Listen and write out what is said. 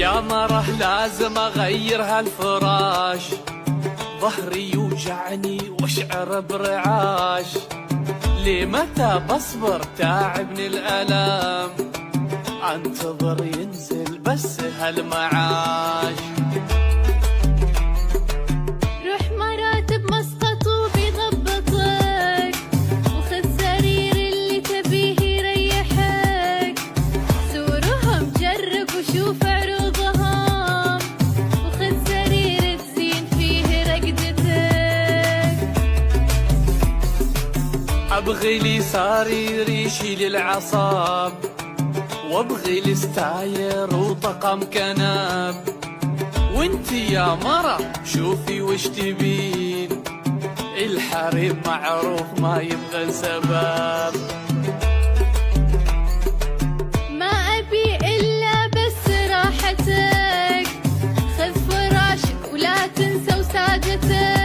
يا مرة لازم اغير هالفراش، ظهري يوجعني واشعر برعاش، ليه متى بصبر تعبني الالم، انتظر ينزل بس هالمعاش. روح مراتب مسقط وبيضبطك، وخذ سرير اللي تبيه يريحك، زورهم جرب وشوف عروضهم، وخذ سرير تزين فيه رقدتك. ابغي لي سرير يشيل العصاب، وابغي لي ستاير وطقم كنب، وانتي يا مرة شوفي وش تبين، الحريم معروف ما يبغى سبب. ما أبي إلا بس راحتك، خذ فراشك ولا تنسى وسادتك.